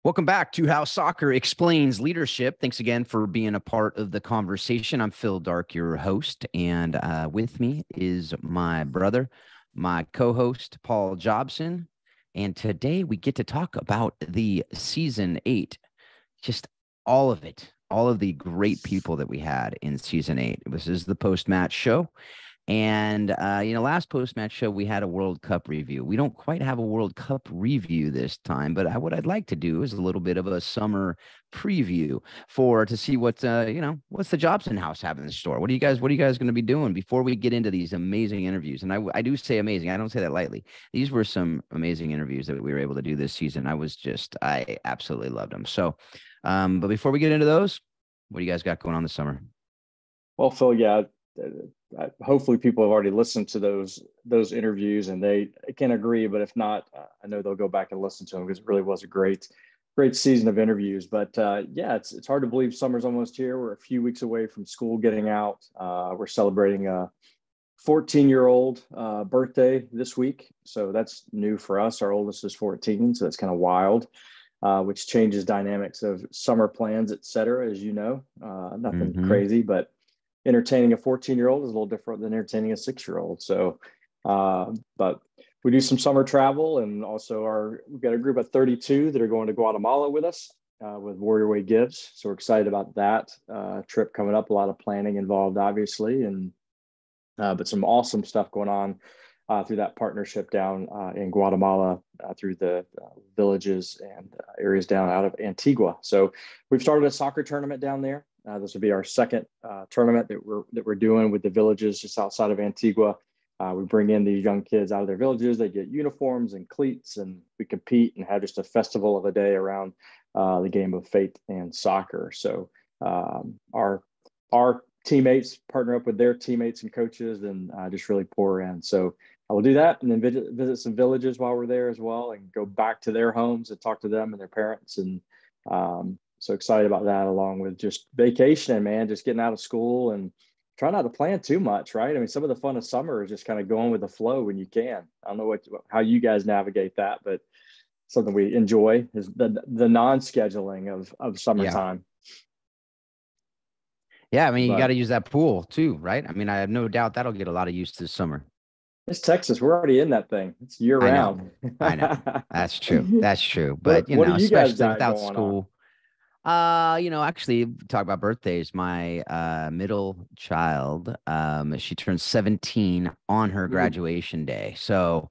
Welcome back to How Soccer Explains Leadership. Thanks again for being a part of the conversation. I'm Phil Darke, your host, and with me is my brother, my co-host, Paul Jobson. And today we get to talk about the season 8, just all of it, all of the great people that we had in season 8. This is the post-match show. And, last post-match show, we had a World Cup review. We don't quite have a World Cup review this time, but what I'd like to do is a little bit of a summer preview to see what's the Jobson house having in store. What are you guys going to be doing before we get into these amazing interviews? And I do say amazing. I don't say that lightly. These were some amazing interviews that we were able to do this season. I absolutely loved them. So, but before we get into those, what do you guys got going on this summer? Well, Phil, yeah. Hopefully people have already listened to those interviews and they can agree, but if not, I know they'll go back and listen to them because it really was a great season of interviews. But it's hard to believe summer's almost here. We're a few weeks away from school getting out. We're celebrating a 14-year-old birthday this week, so that's new for us. Our oldest is 14, so that's kind of wild, which changes dynamics of summer plans, etc. As you know, nothing crazy, but entertaining a 14-year-old is a little different than entertaining a 6-year-old. So, but we do some summer travel, and also we've got a group of 32 that are going to Guatemala with us with Warrior Way Gives. So we're excited about that trip coming up. A lot of planning involved, obviously, and but some awesome stuff going on through that partnership down in Guatemala through the villages and areas down out of Antigua. So we've started a soccer tournament down there. This will be our second tournament that we're doing with the villages just outside of Antigua. We bring in these young kids out of their villages. They get uniforms and cleats, and we compete and have just a festival of a day around the game of faith and soccer. So our teammates partner up with their teammates and coaches and just really pour in. So I will do that and then visit some villages while we're there as well and go back to their homes and talk to them and their parents. And so excited about that, along with just vacationing, man, just getting out of school and try not to plan too much, right? I mean, some of the fun of summer is just kind of going with the flow when you can. I don't know how you guys navigate that, but something we enjoy is the non-scheduling of summertime. Yeah, I mean, you got to use that pool too, right? I mean, I have no doubt that'll get a lot of use this summer. It's Texas. We're already in that thing. It's year round. I know. That's true. But, what do you guys especially without going school. Actually, talk about birthdays. My middle child, she turned 17 on her graduation day. So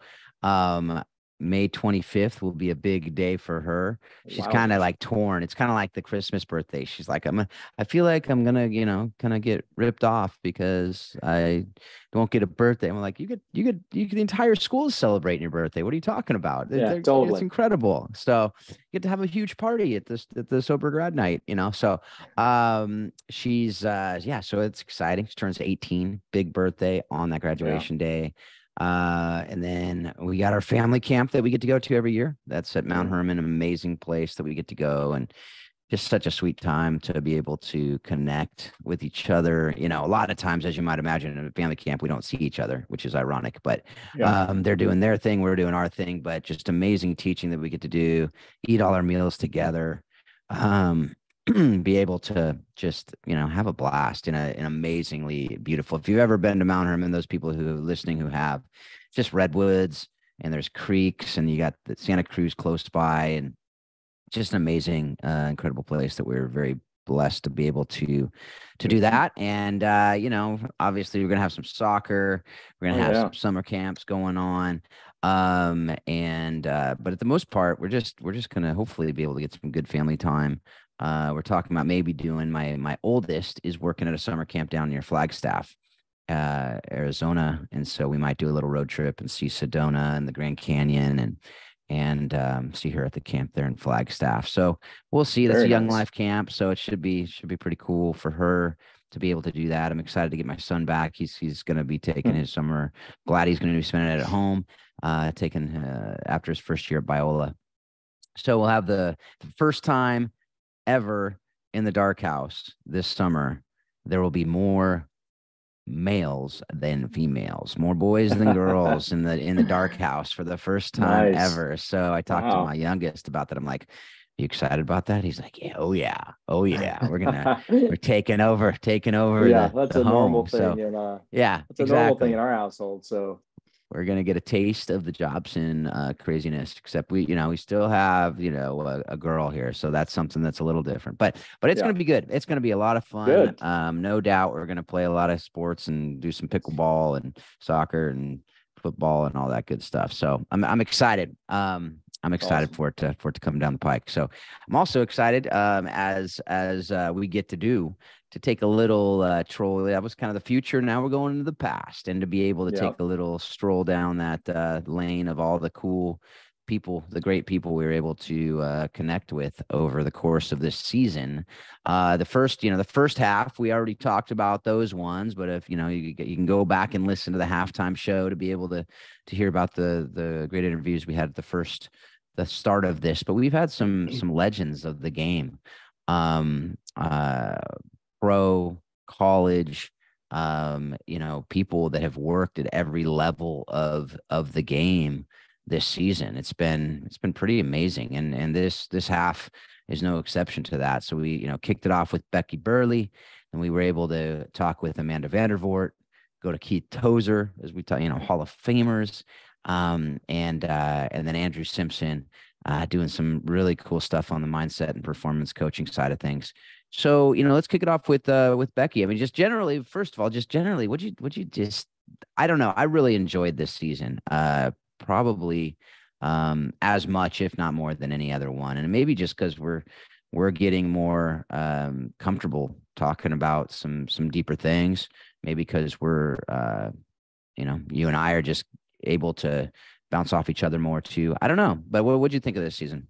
May 25th will be a big day for her. She's kind of like torn. It's kind of like the Christmas birthday. She's like, I feel like I'm gonna, kind of get ripped off because I won't get a birthday. I'm like, the entire school is celebrating your birthday. What are you talking about? Yeah, totally. It's incredible. So you get to have a huge party at the sober grad night, So she's so it's exciting. She turns 18, big birthday on that graduation day. And then we got our family camp that we get to go to every year. That's at Mount Herman, an amazing place that we get to go, and just such a sweet time to be able to connect with each other. A lot of times, as you might imagine, in a family camp, we don't see each other, which is ironic, but they're doing their thing. We're doing our thing, but just amazing teaching that we get to do, eat all our meals together. Be able to just, have a blast in an amazingly beautiful. If you've ever been to Mount Herman, those people who are listening who have, just redwoods and there's creeks and you got the Santa Cruz close by, and just an amazing, incredible place that we're very blessed to be able to do that. And, obviously we're going to have some soccer. We're going to have some summer camps going on. But at the most part, we're just going to hopefully be able to get some good family time. We're talking about maybe doing my oldest is working at a summer camp down near Flagstaff, Arizona. And so we might do a little road trip and see Sedona and the Grand Canyon and see her at the camp there in Flagstaff. So we'll see. That's a Young Life camp. So it should be pretty cool for her to be able to do that. I'm excited to get my son back. He's going to be taking his summer. Glad he's going to be spending it at home, taking after his first year at Biola. So we'll have the first time ever in the Dark House this summer. There will be more males than females, more boys than girls in the Dark House for the first time ever. So I talked to my youngest about that. I'm like, You excited about that? He's like, yeah, oh yeah. We're taking over Yeah, that's the a normal home. thing, So and yeah, that's a normal thing in exactly. our household. So We're gonna get a taste of the Jobson craziness, except we still have a girl here, so that's something that's a little different. But it's yeah, gonna be good. It's gonna be a lot of fun. good, No doubt we're gonna play a lot of sports and do some pickleball and soccer and football and all that good stuff. So I'm excited. I'm excited awesome. for it to come down the pike. So I'm also excited as we get to take a little troll. That was kind of the future. Now we're going into the past, and to be able to Yeah, take a little stroll down that lane of all the cool people, the great people we were able to connect with over the course of this season. The first half, we already talked about those ones, but if you can go back and listen to the halftime show to be able to hear about the great interviews we had at the start of this. But we've had some legends of the game. Um, uh, Pro, college, people that have worked at every level of the game this season. It's been pretty amazing, and this half is no exception to that. So we kicked it off with Becky Burley, and we were able to talk with Amanda Vandervoort, go to Keith Tozer, as we talk, Hall of Famers, and then Andrew Simpson, doing some really cool stuff on the mindset and performance coaching side of things. So, let's kick it off with Becky. I mean, just generally, first of all, just generally, would you just I don't know. I really enjoyed this season. Probably as much, if not more than any other one. And maybe just because we're getting more comfortable talking about some deeper things. Maybe because we're you and I are just able to bounce off each other more too. I don't know. But what would you think of this season?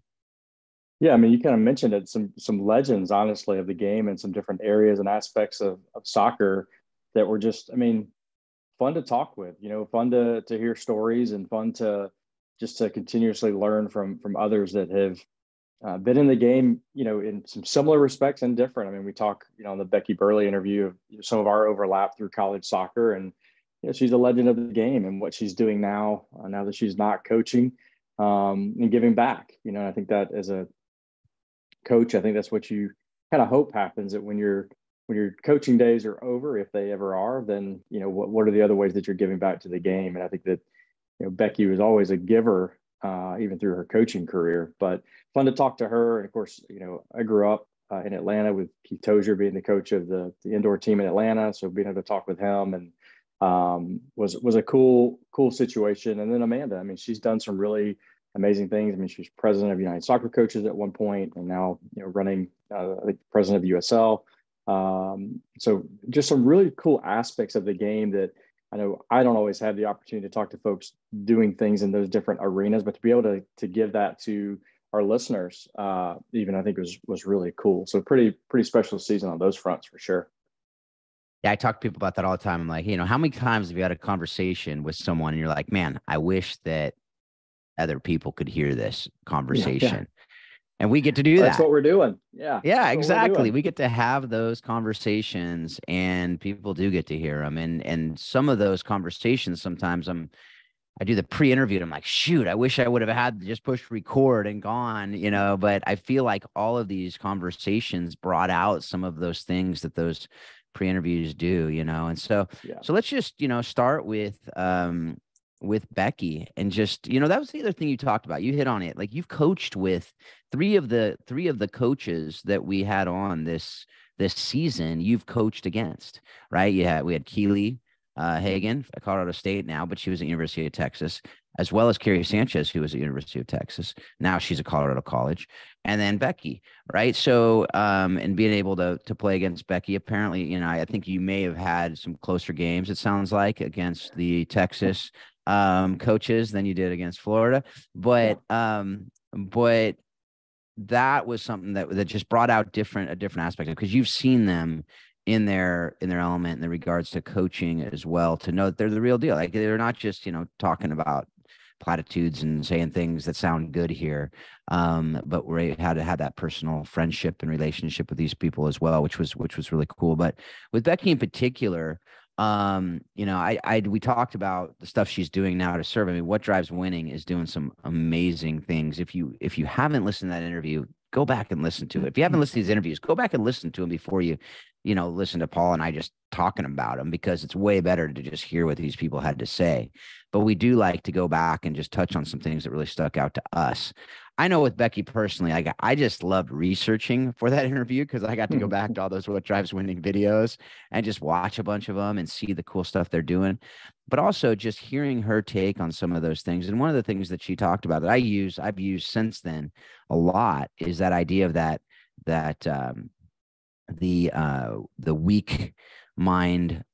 yeah. I mean, you kind of mentioned it. Some legends, honestly, of the game and some different areas and aspects of soccer that were just, I mean, fun to talk with. Fun to hear stories and fun to just to continuously learn from others that have been in the game, in some similar respects and different. I mean, we talk, on the Becky Burley interview of some of our overlap through college soccer, and she's a legend of the game and what she's doing now, now that she's not coaching, and giving back. I think that as a coach, I think that's what you kind of hope happens, that when your coaching days are over, if they ever are, then what are the other ways that you're giving back to the game? And I think that Becky was always a giver, even through her coaching career. But fun to talk to her. And of course, I grew up in Atlanta with Keith Tozier being the coach of the indoor team in Atlanta, so being able to talk with him and was a cool situation. And then Amanda, I mean, she's done some really amazing things. I mean, she was president of United Soccer Coaches at one point, and now running, I think, president of USL. So just some really cool aspects of the game that I know I don't always have the opportunity to talk to folks doing things in those different arenas, but to be able to give that to our listeners, even, I think was really cool. So pretty special season on those fronts for sure. Yeah, I talk to people about that all the time. I'm like, how many times have you had a conversation with someone and you're like, man, I wish that other people could hear this Yeah, yeah. conversation. And we get to do Well, that's that. what we're doing. Yeah, Yeah, that's what we're exactly. doing. We get to have those conversations and people do get to hear them. And some of those conversations, sometimes I do the pre-interview and I'm like, shoot, I wish I would have had just pushed record and gone, but I feel like all of these conversations brought out some of those things that those pre-interviews do, and so Yeah, so let's just start with Becky, and just that was the other thing you talked about. You hit on it. Like, you've coached with three of the coaches that we had on this season. You've coached against, right? We had Keely Hagan at Colorado State now, but she was at University of Texas, as well as Carrie Sanchez, who was at University of Texas. Now she's at Colorado College, and then Becky, right? So, and being able to play against Becky, apparently, I think you may have had some closer games, it sounds like, against the Texas coaches than you did against Florida, yeah, but that was something that just brought out a different aspect, because you've seen them in their element in regards to coaching as well, to know that they're the real deal. Like, they're not just talking about platitudes and saying things that sound good here, but we're how to have that personal friendship and relationship with these people as well, which was really cool. But with Becky in particular, we talked about the stuff she's doing now to serve. I mean, What Drives Winning is doing some amazing things. If you haven't listened to that interview, go back and listen to it. If you haven't listened to these interviews, go back and listen to them before you listen to Paul and I just talking about them, because it's way better to just hear what these people had to say. But we do like to go back and just touch on some things that really stuck out to us. I know with Becky personally, I just loved researching for that interview, because I got to go back to all those What Drives Winning videos and just watch a bunch of them and see the cool stuff they're doing. But also just hearing her take on some of those things. And one of the things that she talked about that I've used since then a lot, is that idea of that the weak mind,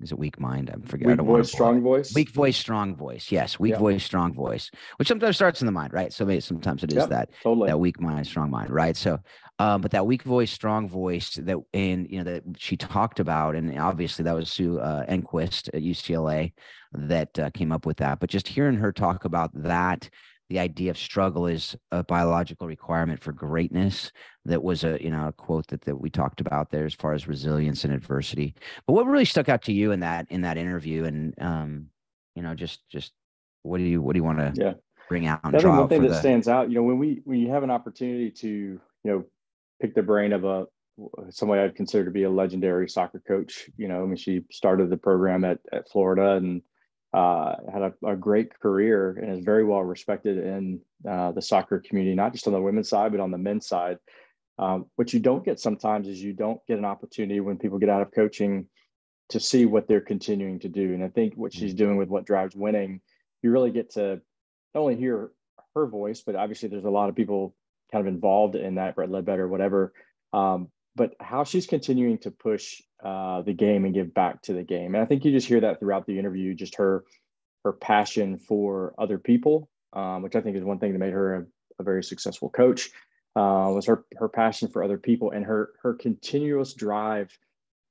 is it weak mind? I forget. Weak voice, strong voice. Weak voice, strong voice. Yes, weak voice, strong voice, which sometimes starts in the mind, right? So maybe sometimes it is that weak mind, strong mind, right? So, but that weak voice, strong voice that, and that she talked about, and obviously that was Sue Enquist at UCLA that came up with that. But just hearing her talk about that, the idea of struggle is a biological requirement for greatness. That was a quote that we talked about there as far as resilience and adversity. But what really stuck out to you in that interview, and just what do you want to bring out and I think draw one thing that stands out, when you have an opportunity to pick the brain of somebody I'd consider to be a legendary soccer coach. She started the program at Florida and had a great career and is very well respected in the soccer community, not just on the women's side, but on the men's side. What you don't get sometimes is you don't get an opportunity when people get out of coaching to see what they're continuing to do. And I think what she's doing with What Drives Winning, you really get to not only hear her voice, but obviously there's a lot of people kind of involved in that, Brett Ledbetter, whatever. But how she's continuing to push the game and give back to the game. And I think you just hear that throughout the interview, just her passion for other people, which I think is one thing that made her a very successful coach, was her passion for other people and her continuous drive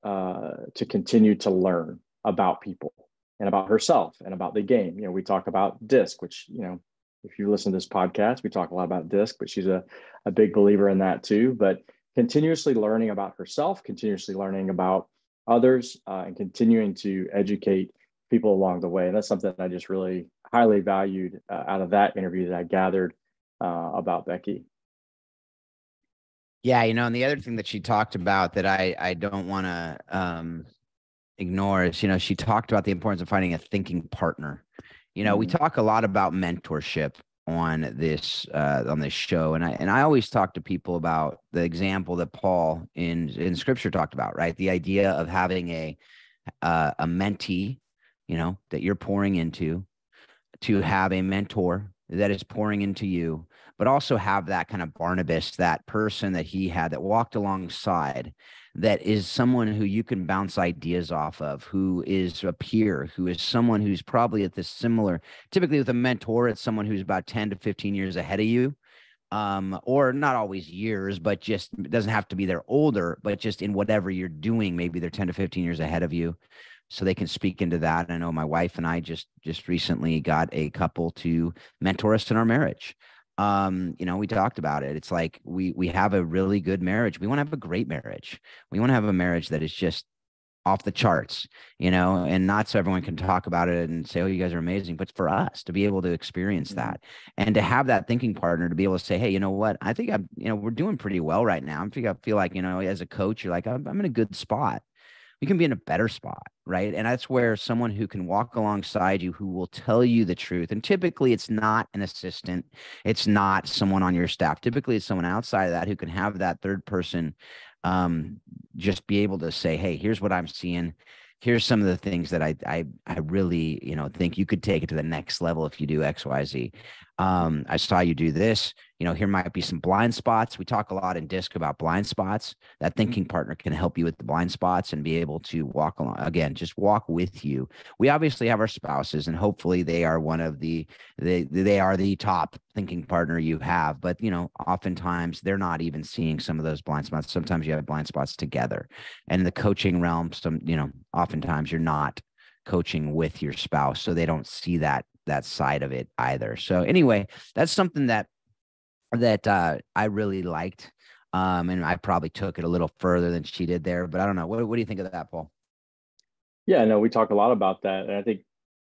to continue to learn about people and about herself and about the game. We talk about DISC, which, if you listen to this podcast, we talk a lot about DISC, but she's a big believer in that too. But continuously learning about herself, continuously learning about others, and continuing to educate people along the way. And that's something that I just really highly valued out of that interview that I gathered about Becky. Yeah, and the other thing that she talked about that I don't want to ignore is, she talked about the importance of finding a thinking partner. We talk a lot about mentorship on this show, and I always talk to people about the example that Paul in Scripture talked about, right? The idea of having a mentee, that you're pouring into, to have a mentor that is pouring into you, but also have that kind of Barnabas, that person that he had that walked alongside, that is someone who you can bounce ideas off of, who is a peer, who is someone who's probably at this similar, typically with a mentor, it's someone who's about 10 to 15 years ahead of you. Or not always years, but just it doesn't have to be they're older, but just in whatever you're doing, maybe they're 10 to 15 years ahead of you. So they can speak into that. I know my wife and I just recently got a couple to mentor us in our marriage. We talked about it. It's like we have a really good marriage. We want to have a great marriage. We want to have a marriage that is just off the charts, and not so everyone can talk about it and say, oh, you guys are amazing, but for us to be able to experience that and to have that thinking partner to be able to say, hey, you know what, I think we're doing pretty well right now. I feel like, as a coach, you're like, I'm in a good spot. You can be in a better spot, right? And that's where someone who can walk alongside you, who will tell you the truth. And typically it's not an assistant. It's not someone on your staff. Typically it's someone outside of that who can have that third person just be able to say, hey, here's what I'm seeing. Here's some of the things that I really, think you could take it to the next level if you do X, Y, Z. I saw you do this. Here might be some blind spots. We talk a lot in DISC about blind spots. That thinking partner can help you with the blind spots and be able to walk along, again, just walk with you. We obviously have our spouses, and hopefully they are they are the top thinking partner you have. But, oftentimes they're not even seeing some of those blind spots. Sometimes you have blind spots together. And in the coaching realm, oftentimes you're not coaching with your spouse, so they don't see that side of it either. So anyway, that's something that I really liked. And I probably took it a little further than she did there, but I don't know. What do you think of that, Paul? Yeah, no, we talk a lot about that. And I think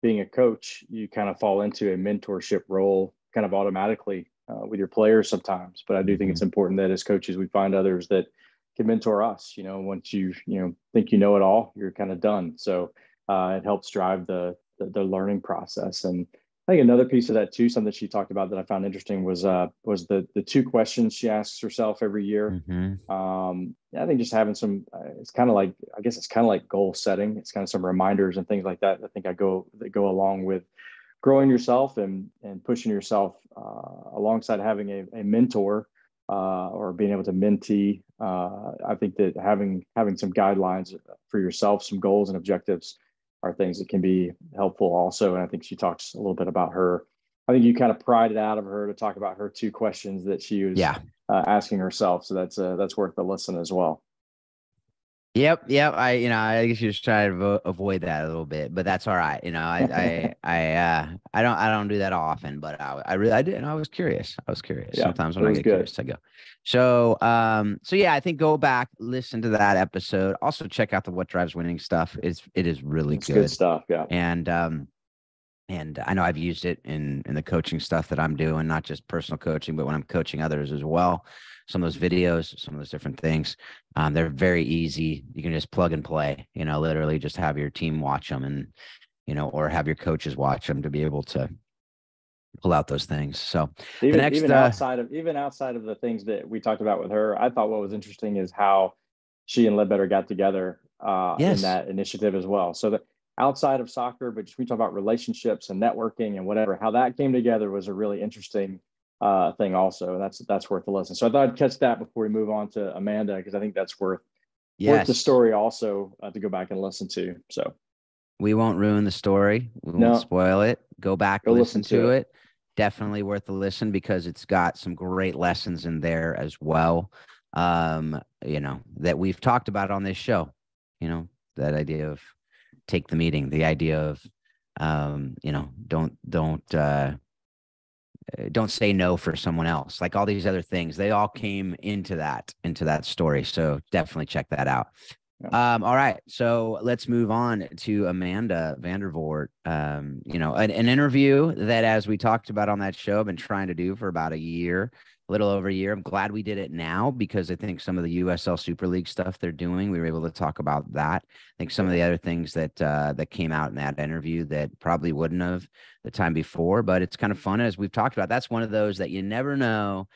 being a coach, you kind of fall into a mentorship role kind of automatically with your players sometimes. But I do think it's important that as coaches, we find others that can mentor us. Once you think you know it all, you're kind of done. So it helps drive the learning process. And I think another piece of that too, something she talked about that I found interesting was the 2 questions she asks herself every year. I think just having some, it's kind of like, I guess it's kind of like goal setting. It's kind of some reminders and things like that. I think that go along with growing yourself and pushing yourself alongside having a mentor or being able to mentee. I think that having some guidelines for yourself, some goals and objectives are things that can be helpful also. And I think she talks a little bit about her. I think you kind of pried it out of her to talk about her 2 questions that she was asking herself. So that's worth a listen as well. Yep. I guess you just try to avoid that a little bit, but that's all right. I don't do that often, but I did. And I was curious. Yeah, sometimes when I get curious, I go. So yeah, I think go back, listen to that episode. Also check out the What Drives Winning stuff. It is really good stuff. Yeah. And I know I've used it in the coaching stuff that I'm doing, not just personal coaching, but when I'm coaching others as well. Some of those videos, some of those different things, they're very easy. You can just plug and play, literally just have your team watch them and, or have your coaches watch them to be able to pull out those things. So even outside of the things that we talked about with her, I thought what was interesting is how she and Ledbetter got together in that initiative as well. So that outside of soccer, but just we talk about relationships and networking and whatever, how that came together was a really interesting thing also. And that's worth a listen. So I thought I'd catch that before we move on to Amanda, because I think that's worth the story also to go back and listen to. So we won't ruin the story. We won't spoil it. Go back, listen to it. Definitely worth a listen because it's got some great lessons in there as well. That we've talked about on this show, that idea of take the meeting, the idea of, don't say no for someone else. Like all these other things, they all came into that story. So definitely check that out. Yeah. All right. So let's move on to Amanda Vandervoort. An interview that, as we talked about on that show, I've been trying to do for about a little over a year. I'm glad we did it now because I think some of the USL Super League stuff they're doing, we were able to talk about that. I think some of the other things that came out in that interview that probably wouldn't have the time before, but it's kind of fun. As we've talked about, that's one of those that you never know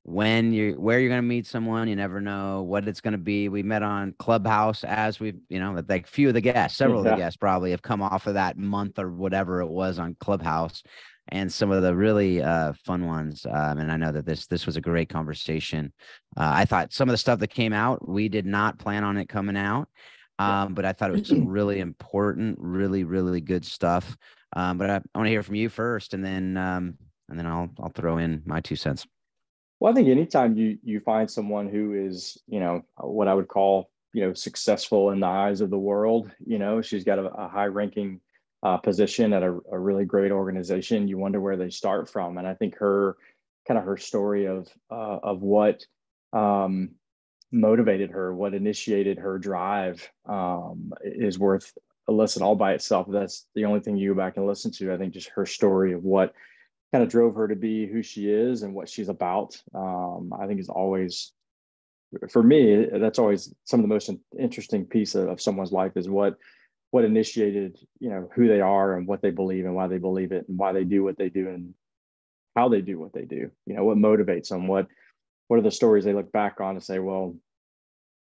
where you're going to meet someone. You never know what it's going to be. We met on Clubhouse as we've, like several of the guests probably have come off of that month or whatever it was on Clubhouse. And some of the really fun ones. And I know that this was a great conversation. I thought some of the stuff that came out, we did not plan on it coming out. But I thought it was some really important, really, really good stuff. But I want to hear from you first, and then I'll throw in my 2 cents. Well, I think anytime you find someone who is, what I would call, successful in the eyes of the world, she's got a high ranking position at a really great organization, you wonder where they start from. And I think her story of what motivated her, what initiated her drive is worth a listen all by itself. That's the only thing you go back and listen to. I think just her story of what kind of drove her to be who she is and what she's about, I think is always, for me, that's always some of the most interesting piece of someone's life is what initiated, who they are and what they believe and why they believe it and why they do what they do and how they do what they do. What motivates them, what are the stories they look back on and say, well,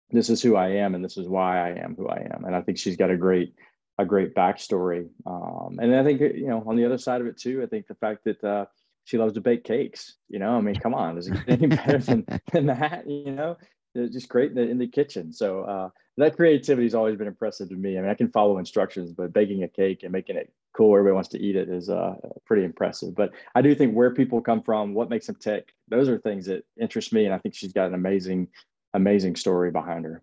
this is who I am and this is why I am who I am. And I think she's got a great backstory. And I think, on the other side of it too, I think the fact that she loves to bake cakes, come on, does it get any better than that? It's just great in the kitchen. So that creativity has always been impressive to me. I mean, I can follow instructions, but baking a cake and making it cool, everybody wants to eat it is pretty impressive. But I do think where people come from, what makes them tick, those are things that interest me. And I think she's got an amazing story behind her.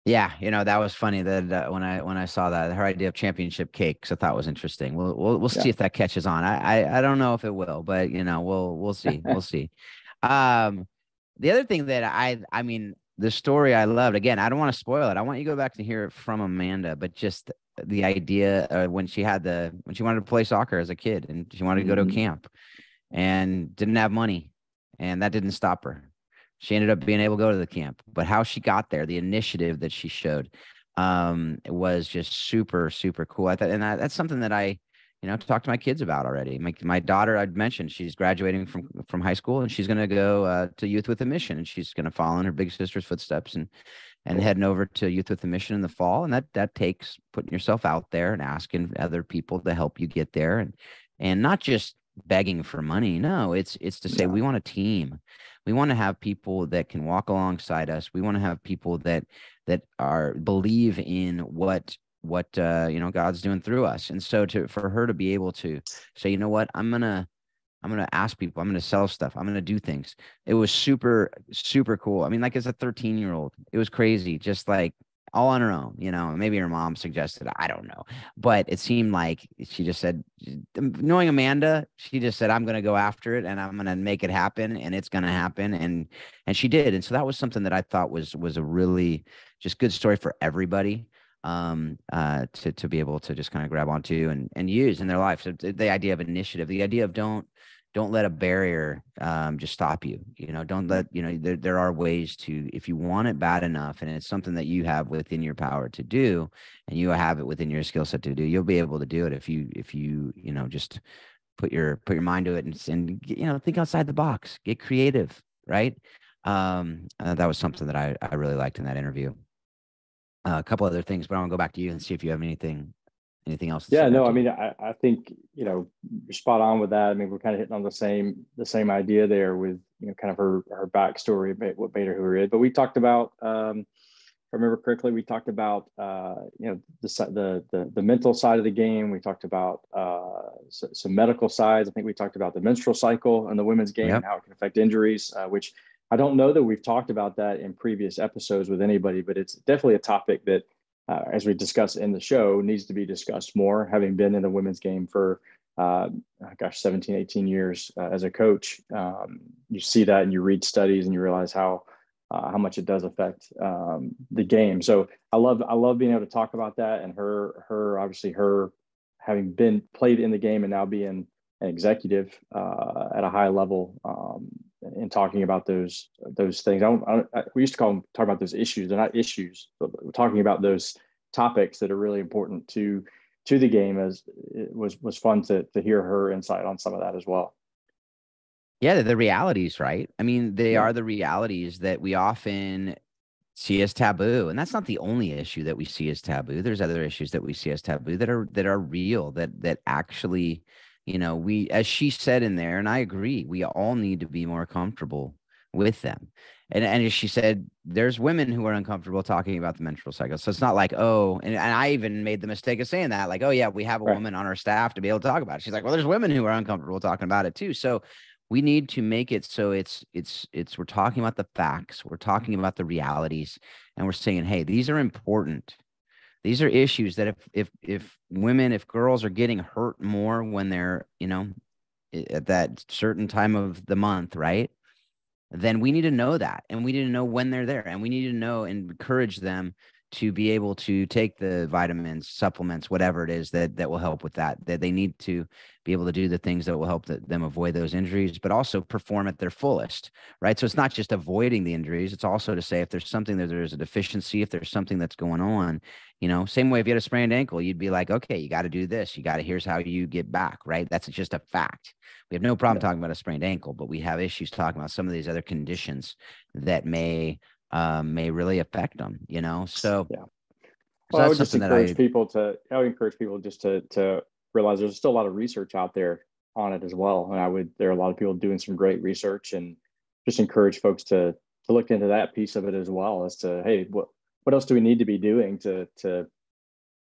Yeah, that was funny that when I saw that, her idea of championship cakes, I thought was interesting. We'll see if that catches on. I don't know if it will, but we'll see. We'll see. The other thing that I mean, the story I loved, again, I don't want to spoil it. I want you to go back and hear it from Amanda, but just the idea when she wanted to play soccer as a kid and she wanted to go to a camp and didn't have money and that didn't stop her. She ended up being able to go to the camp, but how she got there, the initiative that she showed, it was just super, super cool. I thought, and that's something that I, talk to my kids about already. My daughter, I'd mentioned, she's graduating from high school, and she's going to go to Youth with a Mission, and she's going to follow in her big sister's footsteps and heading over to Youth with a Mission in the fall. And that takes putting yourself out there and asking other people to help you get there, and not just begging for money. No, it's to say we want a team. We want to have people that can walk alongside us. We want to have people that believe in what God's doing through us. And so for her to be able to say, you know what, I'm gonna ask people, I'm gonna sell stuff, I'm gonna do things. It was super, super cool. I mean, like, as a 13-year-old, it was crazy, just like all on her own. Maybe her mom suggested, I don't know, but it seemed like she just said, knowing Amanda, she just said, I'm gonna go after it and I'm gonna make it happen, and it's gonna happen. And she did. And so that was something that I thought was a really just good story for everybody to be able to just kind of grab onto and use in their life. So the idea of initiative, the idea of don't let a barrier just stop you. Don't let, there are ways to, if you want it bad enough and it's something that you have within your power to do, and you have it within your skill set to do, you'll be able to do it if you just put your mind to it and think outside the box, get creative, right? That was something that I really liked in that interview. A couple other things, but I want to go back to you and see if you have anything else to say. Yeah, no, I mean, I think, you're spot on with that. I mean, we're kind of hitting on the same idea there with, kind of her backstory, what made her who she is. But we talked about, if I remember correctly, we talked about, the mental side of the game. We talked about some medical sides. I think we talked about the menstrual cycle in the women's game, and how it can affect injuries, which I don't know that we've talked about that in previous episodes with anybody, but it's definitely a topic that, as we discuss in the show, needs to be discussed more. Having been in the women's game for, 17, 18 years as a coach, you see that and you read studies and you realize how much it does affect the game. So I love being able to talk about that, and her obviously her having played in the game and now being an executive at a high level, and talking about those things. We used to talk about those issues. They're not issues, but we're talking about those topics that are really important to the game. As it was fun to hear her insight on some of that as well. Yeah, the realities, right? I mean, they are the realities that we often see as taboo, and that's not the only issue that we see as taboo. There's other issues that we see as taboo that are real, that actually, we, as she said in there, and I agree, we all need to be more comfortable with them. And as she said, there's women who are uncomfortable talking about the menstrual cycle. So it's not like, oh, and I even made the mistake of saying that, like, oh yeah, we have a woman on our staff to be able to talk about it. She's like, well, there's women who are uncomfortable talking about it too. So we need to make it so it's we're talking about the facts, we're talking about the realities, and we're saying, hey, these are important. These are issues that if girls are getting hurt more when they're, at that certain time of the month, right? Then we need to know that, and we need to know when they're there, and we need to know and encourage them to be able to take the vitamins, supplements, whatever it is that will help with that they need to be able to do the things that will help them avoid those injuries, but also perform at their fullest, right? So it's not just avoiding the injuries. It's also to say, if there's something that there's a deficiency, if there's something that's going on, same way if you had a sprained ankle, you'd be like, okay, you got to do this. Here's how you get back, right? That's just a fact. We have no problem talking about a sprained ankle, but we have issues talking about some of these other conditions that may really affect them, so yeah. Well, I would just encourage people just to realize there's still a lot of research out there on it as well, and there are a lot of people doing some great research, and just encourage folks to look into that piece of it as well, as to, hey, what else do we need to be doing to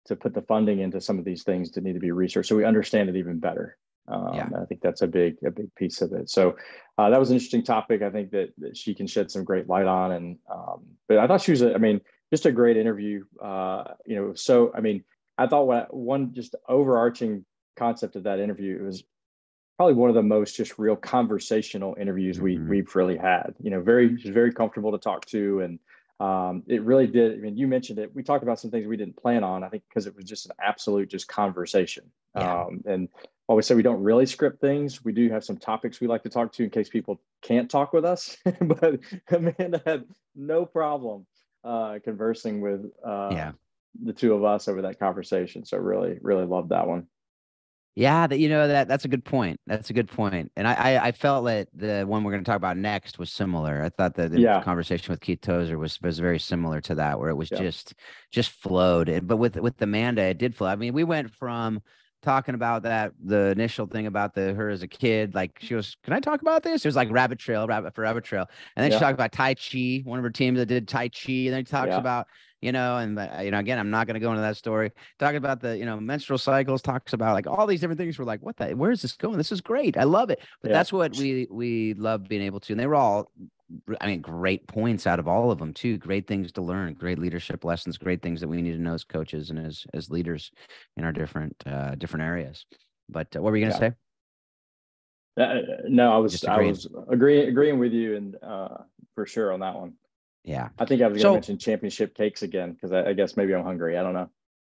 put the funding into some of these things that need to be researched, so we understand it even better. I think that's a big piece of it. So that was an interesting topic. I think that she can shed some great light on, and but I thought she was just a great interview. So I thought one just overarching concept of that interview, it was probably one of the most just real conversational interviews we've really had. She's very comfortable to talk to, and it really did. You mentioned it. We talked about some things we didn't plan on, I think, because it was just an absolute conversation. And while we say we don't really script things, we do have some topics we like to talk to in case people can't talk with us. But Amanda had no problem conversing with Yeah. the two of us over that conversation. So really, really loved that one. Yeah, that's a good point. That's a good point. And I felt that the one we're going to talk about next was similar. I thought that the Yeah, conversation with Keith Tozer was very similar to that, where it was yeah, just flowed. But with Amanda, it did flow. I mean, we went from talking about the initial thing about her as a kid, like she was, can I talk about this? It was like rabbit trail, rabbit trail, and then she yeah, talked about Tai Chi, one of her teams that did Tai Chi, and then she talks yeah, about and again, I'm not going to go into that story. Talking about the menstrual cycles, talks about like all these different things. We're like, where is this going? This is great. I love it. But yeah, that's what we love being able to. And they were all, I mean, great points out of all of them too. Great things to learn, great leadership lessons, great things that we need to know as coaches and as leaders in our different areas. But what were you going to yeah. say? No, I was Just I agreeing. was agreeing with you, and for sure on that one. Yeah. I think I was going to So mention championship cakes again because I guess maybe I'm hungry. I don't know.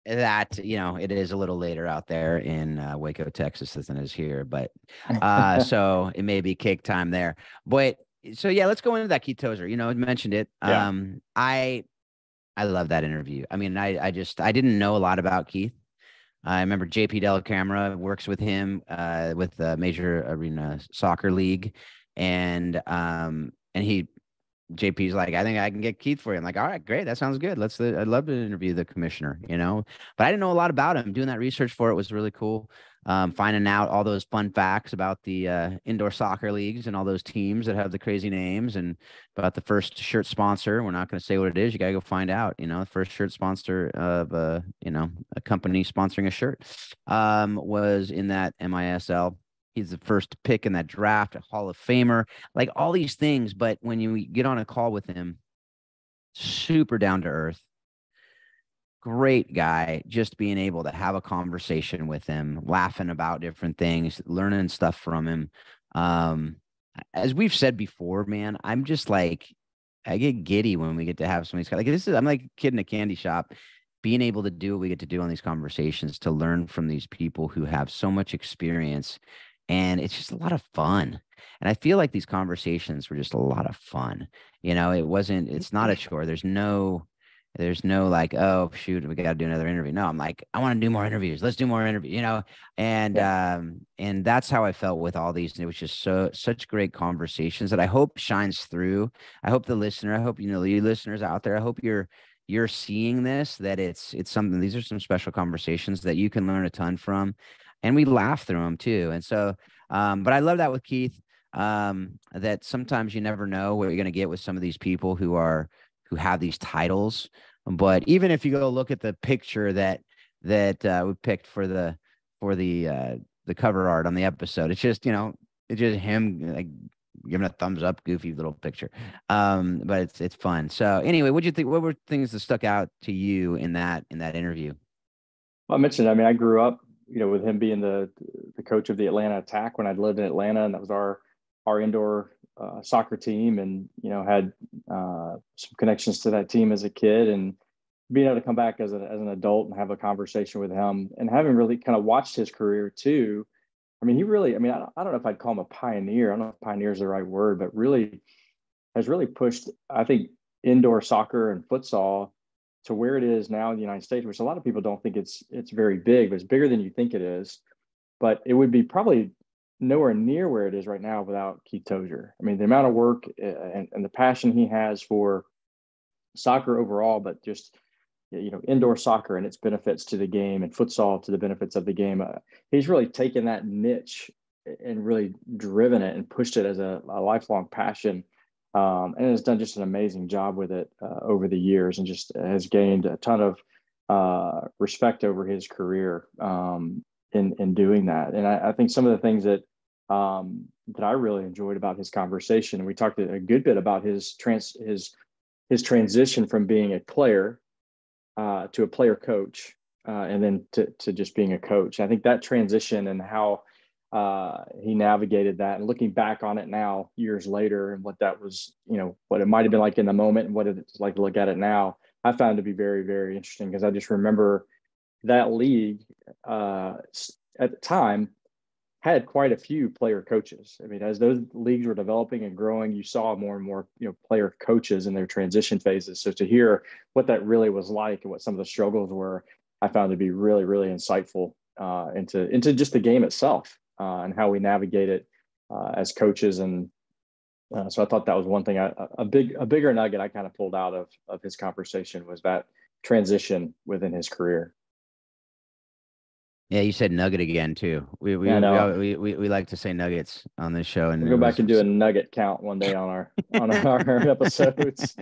that it is a little later out there in Waco, Texas than it is here, but so it may be cake time there. But so yeah, let's go into that Keith Tozer. I mentioned it. Yeah, I love that interview. I mean, I didn't know a lot about Keith. I remember JP Dellacamera works with him with the Major Arena Soccer League, and he JP's like, I think I can get Keith for you. I'm like, all right, great. That sounds good. I'd love to interview the commissioner, but I didn't know a lot about him. Doing that research for it was really cool. Finding out all those fun facts about the indoor soccer leagues and all those teams that have the crazy names, and about the first shirt sponsor. We're not going to say what it is. You got to go find out, the first shirt sponsor of, a company sponsoring a shirt, was in that MISL. He's the first pick in that draft, a Hall of Famer, like all these things. But when you get on a call with him, super down to earth, great guy, just being able to have a conversation with him, laughing about different things, learning stuff from him. As we've said before, man, I'm just like, I get giddy when we get to have somebody's like I'm like a kid in a candy shop, being able to do what we get to do on these conversations, to learn from these people who have so much experience. And it's just a lot of fun. And I feel like these conversations were just a lot of fun. It's not a chore. There's no like, oh shoot, we got to do another interview. No, I'm like, I want to do more interviews. Let's do more interviews, yeah, and that's how I felt with all these. And it was just such great conversations that I hope shines through. I hope the listener, I hope, you listeners out there, I hope you're seeing this, that it's something, these are some special conversations that you can learn a ton from, and we laugh through them too. And so, but I love that with Keith, that sometimes you never know what you're going to get with some of these people who have these titles. But even if you go look at the picture that we picked for the cover art on the episode, it's just it's just him like giving a thumbs up, goofy little picture. But it's fun. So anyway, what'd you think? What were things that stuck out to you in that interview? well, I mentioned. I mean, I grew up, with him being the coach of the Atlanta Attack when I'd lived in Atlanta, and that was our indoor soccer team, and had some connections to that team as a kid, and being able to come back as an adult and have a conversation with him, and having really kind of watched his career too. I mean, he really, I mean, I don't know if I'd call him a pioneer. I don't know if pioneer is the right word, but really has really pushed, I think, indoor soccer and futsal to where it is now in the United States, which a lot of people don't think it's very big, but it's bigger than you think it is. But it would be probably nowhere near where it is right now without Keith Tozier. I mean, the amount of work and the passion he has for soccer overall, but just indoor soccer and its benefits to the game, and futsal to the benefits of the game. He's really taken that niche and really driven it and pushed it as a lifelong passion, and has done just an amazing job with it over the years, and just has gained a ton of respect over his career in doing that. And I think some of the things that I really enjoyed about his conversation, and we talked a good bit about his transition from being a player to a player coach, and then to just being a coach. I think that transition and how he navigated that, and looking back on it now, years later, and what that was, what it might have been like in the moment and what it's like to look at it now, I found to be very, very interesting, because I just remember that league at the time had quite a few player coaches. I mean, as those leagues were developing and growing, you saw more and more, player coaches in their transition phases. So to hear what that really was like and what some of the struggles were, I found to be really, really insightful into just the game itself and how we navigate it as coaches. And so I thought that was one thing, a bigger nugget I kind of pulled out of his conversation was that transition within his career. Yeah, you said nugget again too. We we Yeah, I we know. we like to say nuggets on this show, and We'll it go back was and do a nugget count one day on our episodes.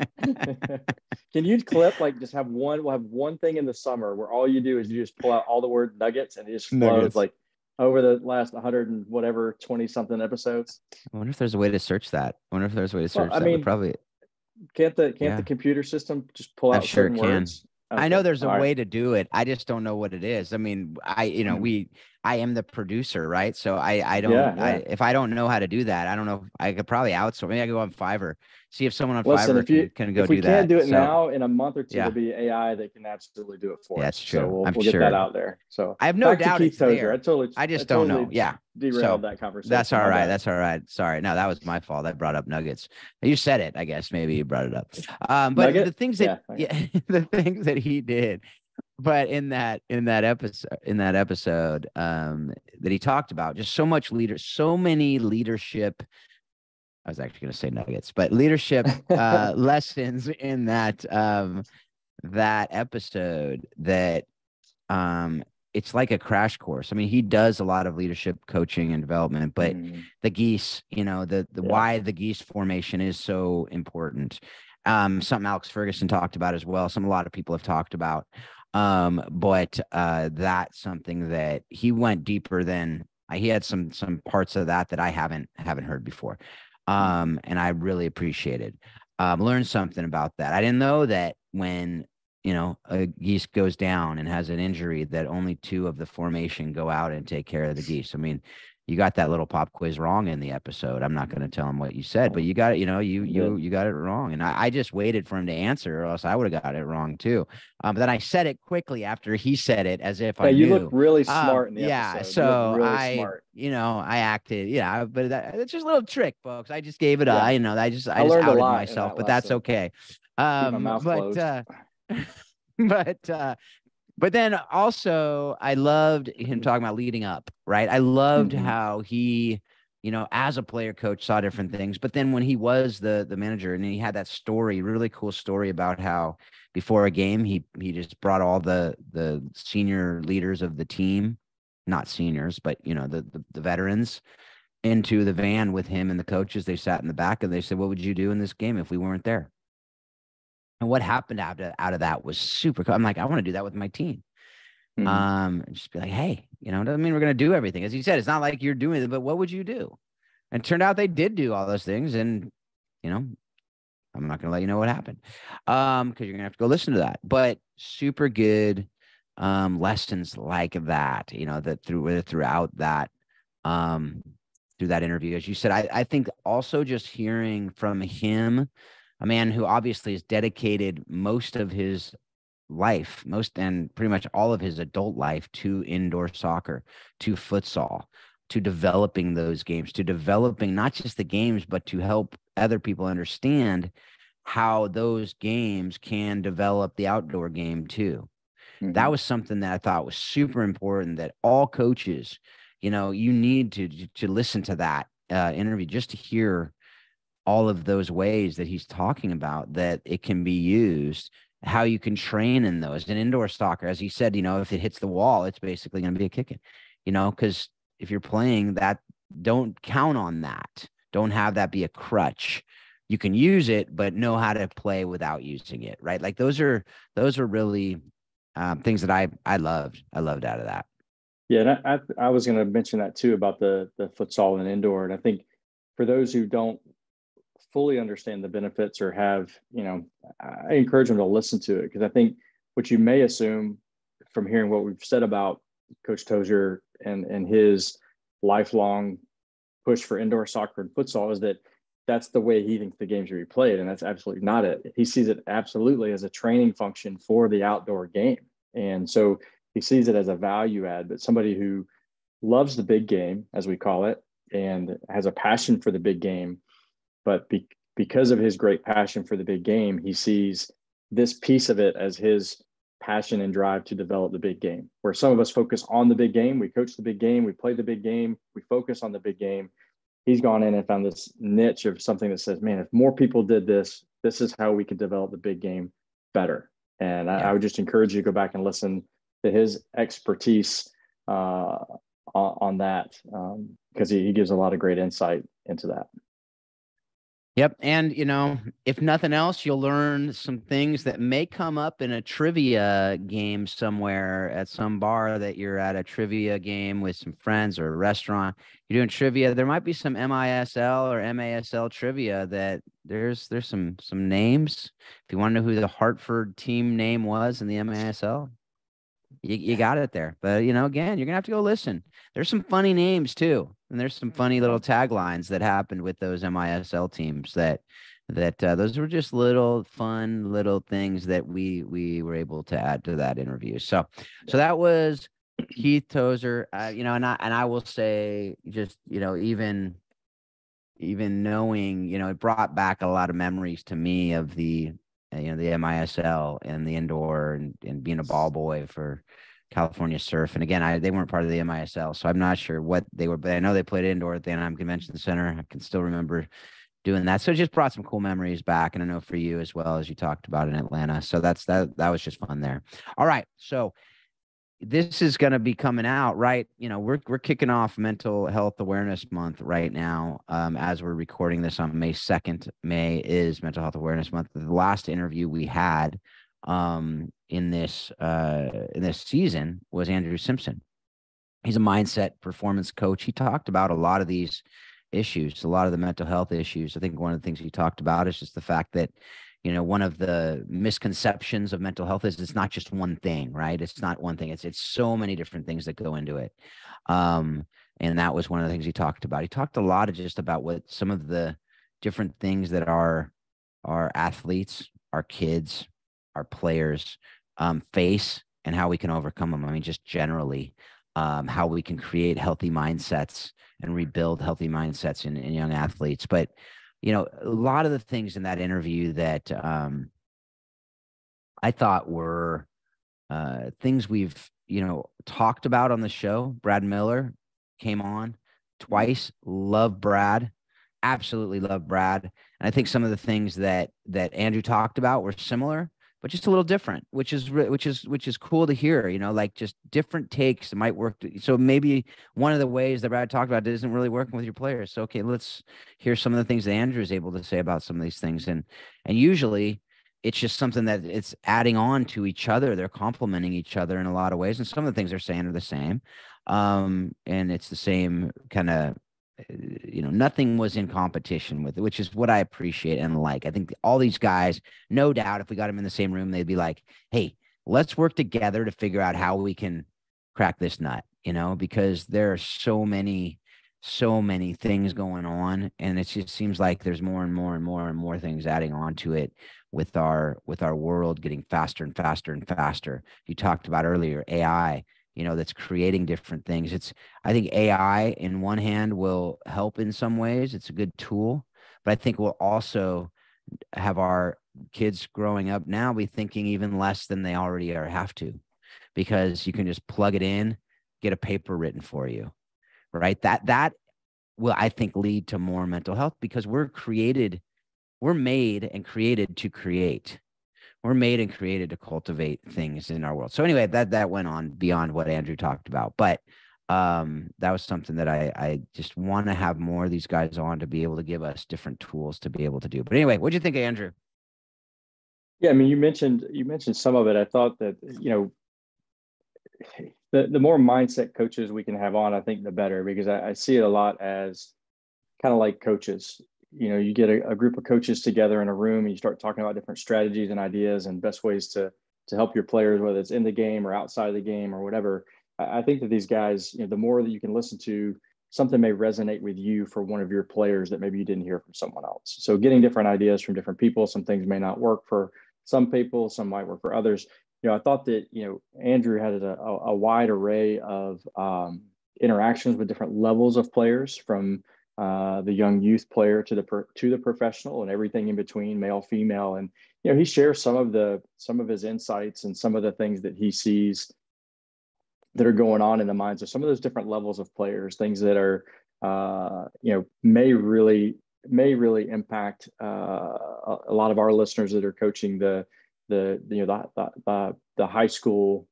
Can you clip like just have one? We'll have one thing in the summer where all you do is you just pull out all the word nuggets and it just flows nuggets. like over the last 100 and whatever 20 something episodes. I wonder if there's a way to search that. I wonder if there's a way to Well, search I that. Would mean, probably, can't the yeah, computer system just pull I'm out sure it certain can. words? I know Okay, there's a all right. way to do it. I just don't know what it is. I mean, Mhm. I am the producer, right? So Yeah, yeah. if I don't know how to do that, I don't know. I could probably outsource. Maybe I go on Fiverr, see if someone on Listen, Fiverr can go if we do can't that. do it So now, in a month or two, yeah, there'll be AI that can absolutely do it yeah, for that's us. So true. we'll I'm we'll get that sure. out there. So I have no back to doubt Keith it's Tozer. I there. totally I I just don't know. totally Yeah. derailed So that that's conversation. all My right. bad. That's all right. Sorry. No, that was my fault. I brought up nuggets. You said it, I guess. Maybe you brought it up. But the Nugget? things that Yeah. Okay. yeah, the things that he did, but in that episode that he talked about, just so many leadership. I was actually going to say nuggets, but leadership lessons in that episode that um it's like a crash course. I mean, he does a lot of leadership coaching and development, but Mhm. the geese, the Yeah. why the geese formation is so important. Something Alex Ferguson talked about as well, some a lot of people have talked about. But that's something that he went deeper than he had some parts of that I haven't heard before. Mhm. And I really appreciated learned something about that. I didn't know that when a geese goes down and has an injury that only two of the formation go out and take care of the geese. I mean, you got that little pop quiz wrong in the episode. I'm not going to tell him what you said, but you got it. You got it wrong, and I just waited for him to answer, or else I would have got it wrong too. But then I said it quickly after he said it, as if Yeah, I you look knew. really smart in the Yeah. episode. You look So really smart. I acted. Yeah, but it's just a little trick, folks. I just gave it. Yeah. I I just learned a outed lot in myself, that but that's lesson. okay. Keep my mouth But closed. but but then also I loved him talking about leading up, right? I loved Mhm. how he, as a player coach saw different things. But then when he was the manager and he had that story, really cool story about how before a game he just brought all the senior leaders of the team, not seniors, but the veterans into the van with him and the coaches. They sat in the back and they said, "What would you do in this game if we weren't there?" And what happened out of that was super cool. I'm like, I want to do that with my team. Mhm. And just be like, hey, it doesn't mean we're going to do everything. As you said, it's not like you're doing it, but what would you do? And it turned out they did do all those things. And, I'm not going to let you know what happened. Because you're going to have to go listen to that. But super good lessons like that, that throughout that through that interview. As you said, I think also just hearing from him, a man who obviously has dedicated most of his life, most and pretty much all of his adult life to indoor soccer, to futsal, to developing those games, to developing not just the games, but to help other people understand how those games can develop the outdoor game too. That Mhm. was something that I thought was super important that all coaches, you need to listen to that interview just to hear all of those ways that he's talking about that it can be used, how you can train in those. And indoor soccer, as he said, if it hits the wall, it's basically going to be a kick because if you're playing that, don't count on that. Don't have that be a crutch. You can use it, but know how to play without using it, right? Like those are really things that I loved. I loved out of that. Yeah, and I was going to mention that too about the futsal and indoor. And I think for those who don't fully understand the benefits or have, I encourage them to listen to it because I think what you may assume from hearing what we've said about Coach Tozier and his lifelong push for indoor soccer and futsal is that that's the way he thinks the game should be played. And that's absolutely not it. He sees it absolutely as a training function for the outdoor game. And so he sees it as a value add, but somebody who loves the big game, as we call it, and has a passion for the big game. But because of his great passion for the big game, he sees this piece of it as his passion and drive to develop the big game. Where some of us focus on the big game, we coach the big game, we play the big game, we focus on the big game. He's gone in and found this niche of something that says, man, if more people did this, this is how we could develop the big game better. And I would just encourage you to go back and listen to his expertise on that, because he gives a lot of great insight into that. Yep. And, if nothing else, you'll learn some things that may come up in a trivia game somewhere at some bar that you're at a trivia game with some friends or a restaurant. You're doing trivia. There might be some MISL or MASL trivia that there's some names. If you want to know who the Hartford team name was in the MISL, you got it there. But, again, you're going to have to go listen. There's some funny names too. And there's some funny little taglines that happened with those MISL teams that those were just little fun little things that we were able to add to that interview. So that was Keith Tozer, and I will say, just, even knowing, it brought back a lot of memories to me of the MISL and the indoor and being a ball boy for California Surf. And again, they weren't part of the MISL, so I'm not sure what they were, but I know they played indoor at the Anaheim Convention Center. I can still remember doing that. So it just brought some cool memories back. And I know for you as well, as you talked about in Atlanta. So that was just fun there. All right. So this is going to be coming out, right? We're kicking off Mental Health Awareness Month right now. As we're recording this on May 2nd. May is Mental Health Awareness Month. The last interview we had in this season was Andrew Simpson. He's a mindset performance coach. He talked about a lot of these issues, a lot of the mental health issues. I think one of the things he talked about is just the fact that, one of the misconceptions of mental health is it's not just one thing, right? It's not one thing. It's so many different things that go into it. And that was one of the things he talked about. He talked a lot of just about what some of the different things that our athletes, our kids, our players face, and how we can overcome them. I mean, just generally, how we can create healthy mindsets and rebuild healthy mindsets in young athletes. But, a lot of the things in that interview that I thought were things we've, talked about on the show. Brad Miller came on twice. Love Brad. Absolutely love Brad. And I think some of the things that Andrew talked about were similar, but just a little different, which is cool to hear, like just different takes that might work. So maybe one of the ways that Brad talked about isn't really working with your players. So, okay, let's hear some of the things that Andrew is able to say about some of these things. And usually it's just something that it's adding on to each other. They're complementing each other in a lot of ways. And some of the things they're saying are the same. And it's the same kind of, nothing was in competition with it, which is what I appreciate and like. I think all these guys, no doubt, if we got them in the same room, they'd be like, hey, let's work together to figure out how we can crack this nut, because there are so many things going on. And it just seems like there's more and more and more and more things adding on to it with our world getting faster and faster and faster. You talked about earlier, AI, that's creating different things. I think AI in one hand will help in some ways. It's a good tool, but I think we'll also have our kids growing up now be thinking even less than they already have to, because you can just plug it in, get a paper written for you, right? That will, I think, lead to more mental health, because we're made and created to create. We're made and created to cultivate things in our world. So anyway, that went on beyond what Andrew talked about, but that was something that I just want to have more of these guys on to be able to give us different tools to be able to do. But anyway, what'd you think of Andrew? Yeah, I mean, you mentioned some of it. I thought that, the more mindset coaches we can have on, I think the better, because I see it a lot as kind of like coaches. You get a group of coaches together in a room and you start talking about different strategies and ideas and best ways to help your players, whether it's in the game or outside of the game or whatever. I think that these guys, the more that you can listen to, something may resonate with you for one of your players that maybe you didn't hear from someone else. So getting different ideas from different people, some things may not work for some people, some might work for others. I thought that, Andrew had a wide array of interactions with different levels of players, from the young youth player to the professional and everything in between, male, female. And he shares some of his insights and some of the things that he sees that are going on in the minds of some of those different levels of players, things that are may really impact a lot of our listeners that are coaching the high school,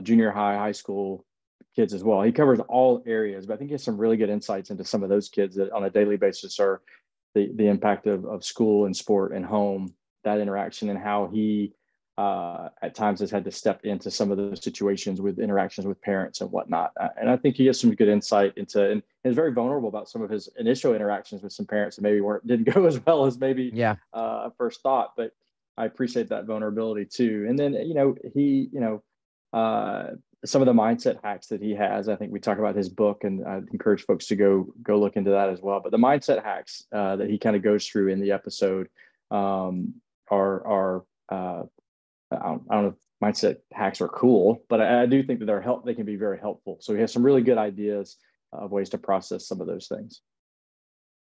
junior high school kids as well. He covers all areas, but I think he has some really good insights into some of those kids that on a daily basis are the impact of school and sport and home, that interaction, and how he at times has had to step into some of those situations with interactions with parents and whatnot. And I think he has some good insight into, and is very vulnerable about some of his initial interactions with some parents that maybe didn't go as well as maybe first thought, but I appreciate that vulnerability too. And then, some of the mindset hacks that he has, I think we talk about his book, and I encourage folks to go look into that as well. But the mindset hacks that he kind of goes through in the episode are I don't know if mindset hacks are cool, but I do think that they can be very helpful. So he has some really good ideas of ways to process some of those things.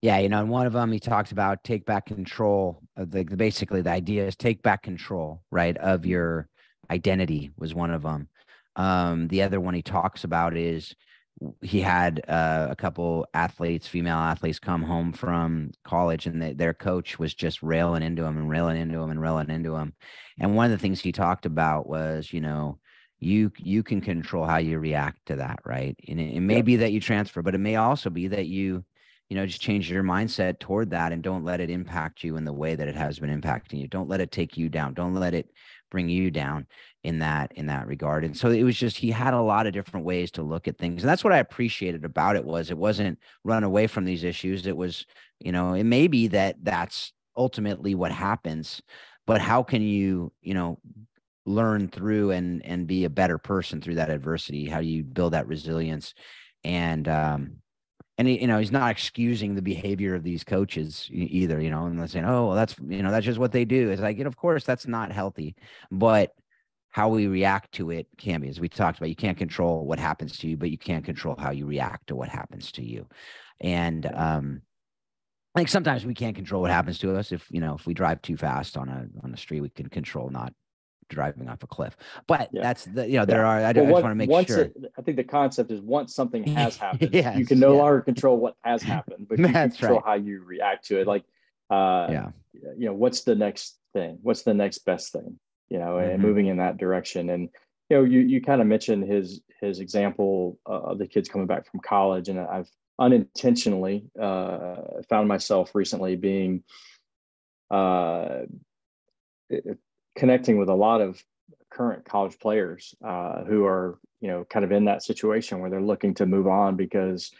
Yeah, and one of them he talks about take back control of basically the idea is take back control, right, of your identity was one of them. The other one he talks about is he had a couple female athletes come home from college, and their coach was just railing into him and railing into him and railing into him. And one of the things he talked about was, you can control how you react to that, right? And it may be that you transfer, but it may also be that you just change your mindset toward that and don't let it impact you in the way that it has been impacting you. Don't let it take you down. Don't let it bring you down in that regard. And so it was just, he had a lot of different ways to look at things. And that's what I appreciated about it, was it wasn't run away from these issues. It was, it may be that's ultimately what happens, but how can you, learn through and be a better person through that adversity? How do you build that resilience? And he's not excusing the behavior of these coaches either, and saying, oh, well, that's just what they do. It's like, of course, that's not healthy, but how we react to it can be, as we talked about. You can't control what happens to you, but you can control how you react to what happens to you. And I think sometimes we can't control what happens to us. If we drive too fast on a street, we can control not driving off a cliff. But that's there are. I just want to make sure. I think the concept is once something has happened, you can no longer control what has happened, but you can control how you react to it. Like, what's the next thing? What's the next best thing? And moving in that direction. And you kind of mentioned his example of the kids coming back from college, and I've unintentionally found myself recently being connecting with a lot of current college players who are kind of in that situation where they're looking to move on because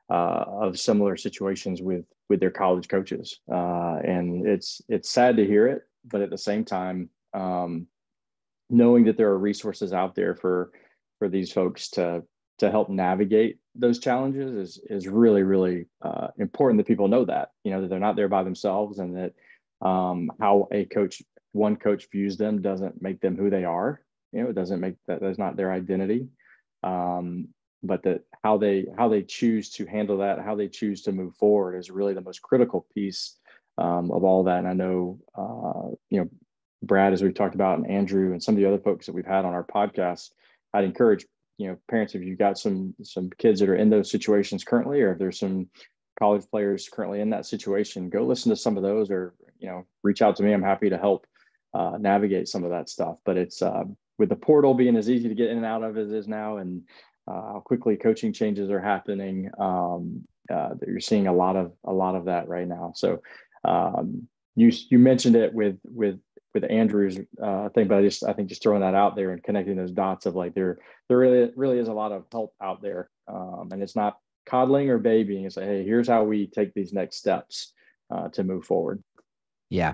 of similar situations with their college coaches, and it's sad to hear it, but at the same time, knowing that there are resources out there for these folks to help navigate those challenges is really, really important that people know that they're not there by themselves, and that how one coach views them doesn't make them who they are. It doesn't make that's not their identity. But that how they choose to handle that, how they choose to move forward is really the most critical piece of all that. And I know, Brad, as we've talked about, and Andrew and some of the other folks that we've had on our podcast, I'd encourage, parents, if you've got some kids that are in those situations currently, or if there's some college players currently in that situation, go listen to some of those, or, reach out to me. I'm happy to help navigate some of that stuff. But it's with the portal being as easy to get in and out of as it is now, and how quickly coaching changes are happening, that you're seeing a lot of that right now. So you mentioned it with Andrew's thing, but I think just throwing that out there and connecting those dots of like there really is a lot of help out there, and it's not coddling or babying. It's like, hey, here's how we take these next steps to move forward. Yeah.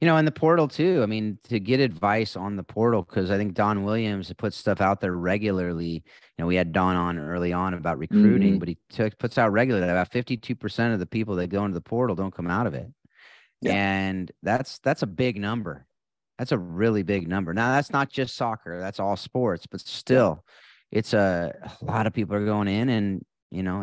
And the portal too. I mean, to get advice on the portal, because I think Don Williams puts stuff out there regularly. We had Don on early on about recruiting, but he puts out regularly about 52% of the people that go into the portal don't come out of it. Yeah. And that's a big number. That's a really big number. Now, that's not just soccer. That's all sports, but still, a lot of people are going in, and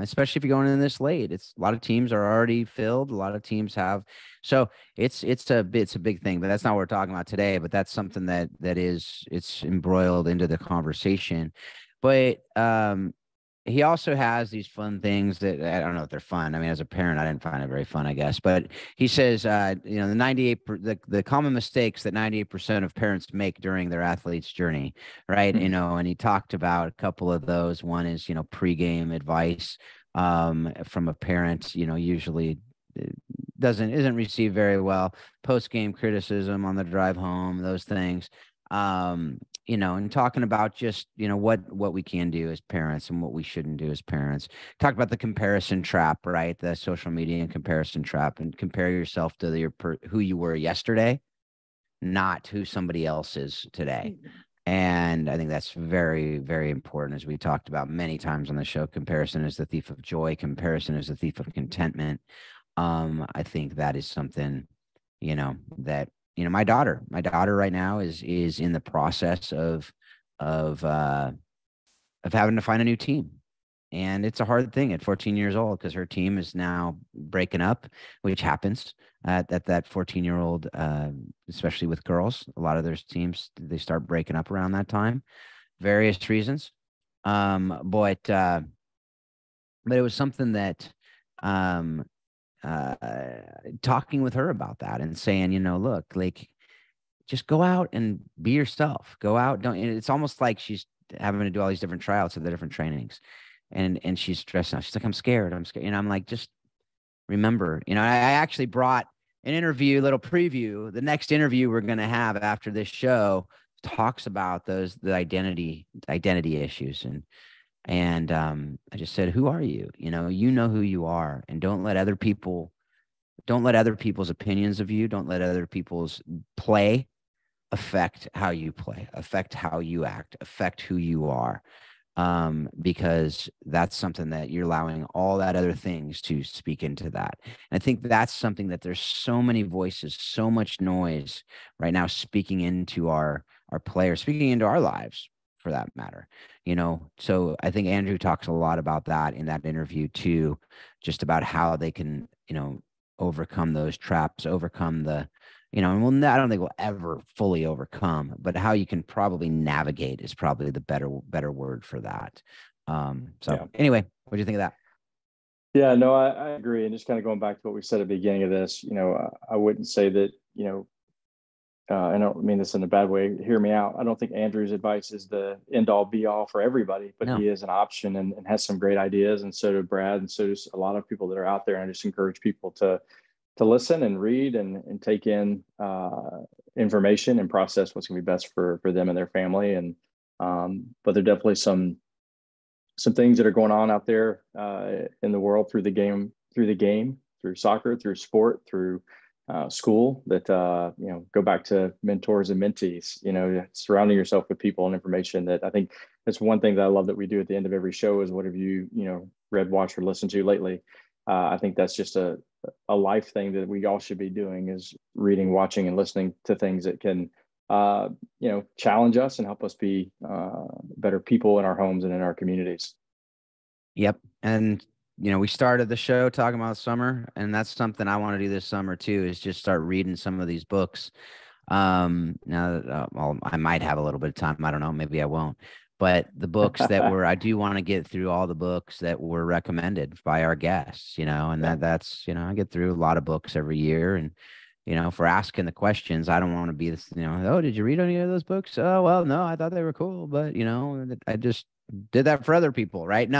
especially if you're going in this late, it's a lot of teams are already filled. A lot of teams have, so it's a big thing, but that's not what we're talking about today. But that's something it's embroiled into the conversation. But he also has these fun things that I don't know if they're fun. I mean, as a parent, I didn't find it very fun, I guess. But he says, the 98, the common mistakes that 98% of parents make during their athlete's journey, right? And he talked about a couple of those. One is, pregame advice from a parent, usually isn't received very well. Post game criticism on the drive home, those things. And talking about just, what we can do as parents and what we shouldn't do as parents. Talk about the comparison trap, right? The social media and comparison trap, and compare yourself to who you were yesterday, not who somebody else is today. And I think that's very, very important, as we talked about many times on the show. Comparison is the thief of joy. Comparison is the thief of contentment. I think that is something, that my daughter right now is in the process of having to find a new team. And it's a hard thing at 14 years old, because her team is now breaking up, which happens at that 14-year-old, especially with girls. A lot of their teams, they start breaking up around that time, various reasons. But it was something that, talking with her about that and saying, look, like, just go out and be yourself. Go out. It's almost like she's having to do all these different tryouts of the different trainings. And she's stressed out. She's like, I'm scared. I'm like, just remember, I actually brought an interview, little preview. The next interview we're going to have after this show talks about the identity issues. And I just said, who are you? You know who you are, and don't let other people's opinions of you, don't let other people's play affect how you play, affect how you act, affect who you are. Because that's something that you're allowing all that other things to speak into that. And I think that's something that there's so many voices, so much noise right now speaking into our players, speaking into our lives for that matter. So I think Andrew talks a lot about that in that interview too, just about how they can, overcome those traps, overcome the, and I don't think we'll ever fully overcome, but how you can probably navigate is probably the better word for that. Anyway, what do you think of that? Yeah, no, I agree. And just kind of going back to what we said at the beginning of this, I wouldn't say that, I don't mean this in a bad way. Hear me out. I don't think Andrew's advice is the end all be all for everybody, but he is an option and has some great ideas. And so do Brad. And so does a lot of people that are out there. And I just encourage people to listen and read and take in information and process what's going to be best for them and their family. And but there are definitely some things that are going on out there in the world through the game, through soccer, through sport, through school that go back to mentors and mentees. Surrounding yourself with people and information. That I think that's one thing that I love that we do at the end of every show is what have you read, watched, or listened to lately. I think that's just a life thing that we all should be doing, is reading, watching, and listening to things that can challenge us and help us be better people in our homes and in our communities. Yep. And we started the show talking about summer, and that's something I want to do this summer too, is just start reading some of these books. Now that I might have a little bit of time. I don't know. Maybe I won't. But the books that I do want to get through all the books that were recommended by our guests, and that's, I get through a lot of books every year. And, for asking the questions, I don't want to be this, oh, did you read any of those books? Oh, well, no, I thought they were cool, but, I just did that for other people. Right. No,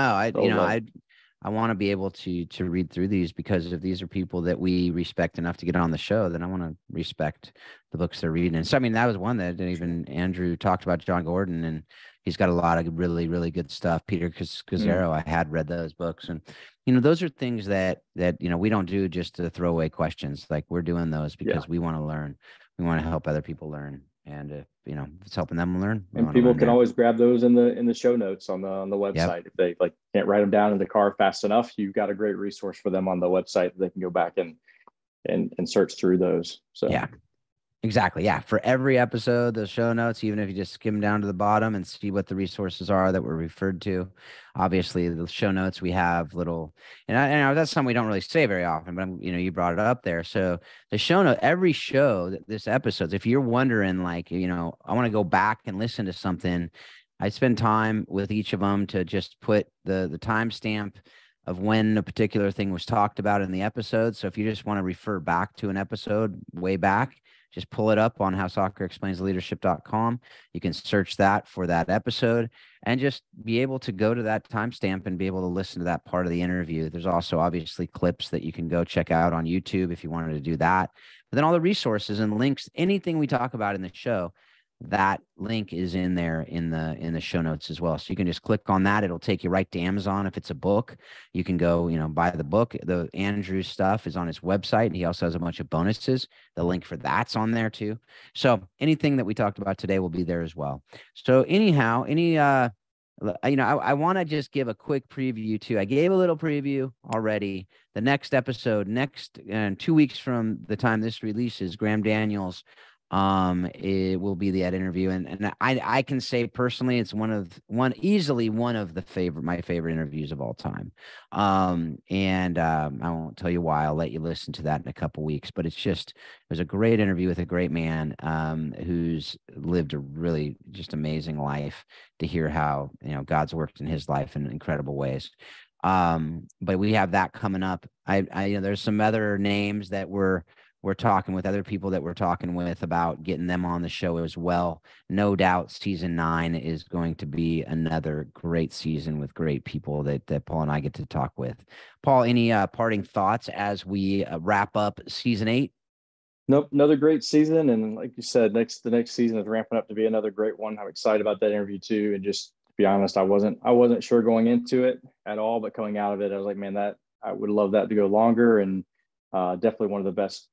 I want to be able to read through these, because if these are people that we respect enough to get on the show, then I want to respect the books they're reading. And so, I mean, that was one that even Andrew talked about, John Gordon, and he's got a lot of really, really good stuff. Peter Scazzaro, I had read those books. And, those are things that we don't do just to throw away questions. Like, we're doing those because we want to learn. We want to help other people learn. And if it's helping them learn, and people can always grab those in the show notes on the website. If they can't write them down in the car fast enough, you've got a great resource for them on the website. They can go back and search through those. So Exactly. Yeah. For every episode, the show notes, even if you just skim down to the bottom and see what the resources are that were referred to. Obviously, the show notes we have little, and that's something we don't really say very often, but you brought it up there. So the show note, every show that this episodes, if you're wondering, like, I want to go back and listen to something, I spend time with each of them to just put the timestamp of when a particular thing was talked about in the episode. So if you just want to refer back to an episode way back, just pull it up on howsoccerexplainsleadership.com. You can search that for that episode and just be able to go to that timestamp and be able to listen to that part of the interview. There's also obviously clips that you can go check out on YouTube if you wanted to do that. But then all the resources and links, anything we talk about in the show, that link is in there in the show notes as well. So you can just click on that. It'll take you right to Amazon. If it's a book, you can go, buy the book. The Andrew stuff is on his website, and he also has a bunch of bonuses. The link for that's on there too. So anything that we talked about today will be there as well. So anyhow, I want to just give a quick preview too. I gave a little preview already. The next episode, 2 weeks from the time this releases, Graham Daniels, it will be the Ed interview, and I can say personally, it's easily one of my favorite interviews of all time. I won't tell you why. I'll let you listen to that in a couple weeks, but it was a great interview with a great man, who's lived a really just amazing life, to hear how, God's worked in his life in incredible ways. But we have that coming up. There's some other names that we're talking with, other people that we're talking with about getting them on the show as well. No doubt season 9 is going to be another great season with great people that Paul and I get to talk with. Paul, any parting thoughts as we wrap up season 8? Nope, another great season. And like you said, the next season is ramping up to be another great one. I'm excited about that interview too. And just to be honest, I wasn't sure going into it at all, but coming out of it, I was like, man, that I would love that to go longer. And definitely one of the best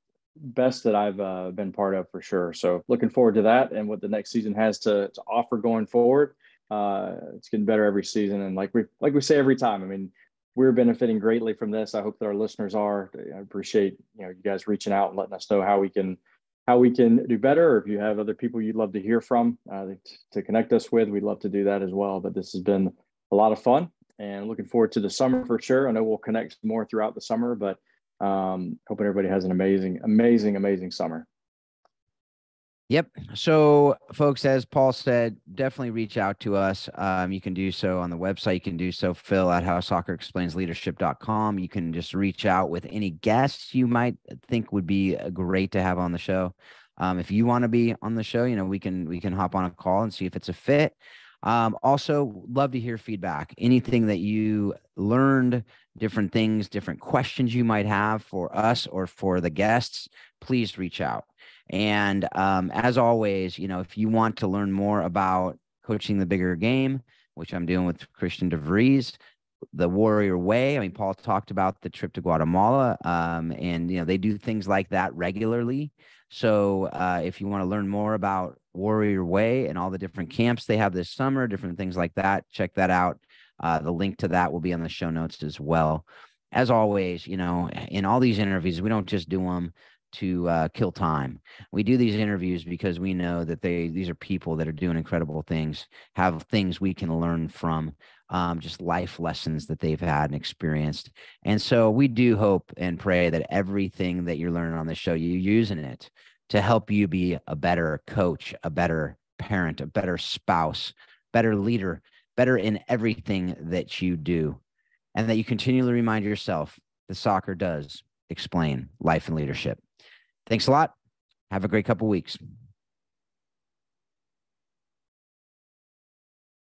that I've been part of for sure. So looking forward to that and what the next season has to offer going forward. It's getting better every season, and like we say every time, I mean, we're benefiting greatly from this. I hope that our listeners are. I appreciate you guys reaching out and letting us know how we can do better, or if you have other people you'd love to hear from to connect us with, we'd love to do that as well. But this has been a lot of fun, and looking forward to the summer for sure. I know we'll connect more throughout the summer, but hoping everybody has an amazing summer. Yep. So, folks, as Paul said, definitely reach out to us. You can do so on the website. You can do so, Phil, at howsoccerexplainsleadership.com. You can just reach out with any guests you might think would be great to have on the show. If you want to be on the show, we can hop on a call and see if it's a fit. Also, love to hear feedback. Anything that you learned, different things, different questions you might have for us or for the guests, please reach out. And as always, if you want to learn more about coaching the bigger game, which I'm doing with Christian DeVries, the Warrior Way. I mean, Paul talked about the trip to Guatemala, and they do things like that regularly. So if you want to learn more about Warrior Way and all the different camps they have this summer, different things like that, check that out. The link to that will be on the show notes as well. As always, in all these interviews, we don't just do them to kill time. We do these interviews because we know that these are people that are doing incredible things, have things we can learn from, just life lessons that they've had and experienced. And so we do hope and pray that everything that you're learning on the show, you're using it to help you be a better coach, a better parent, a better spouse, better leader, better in everything that you do. And that you continually remind yourself that soccer does explain life and leadership. Thanks a lot. Have a great couple weeks.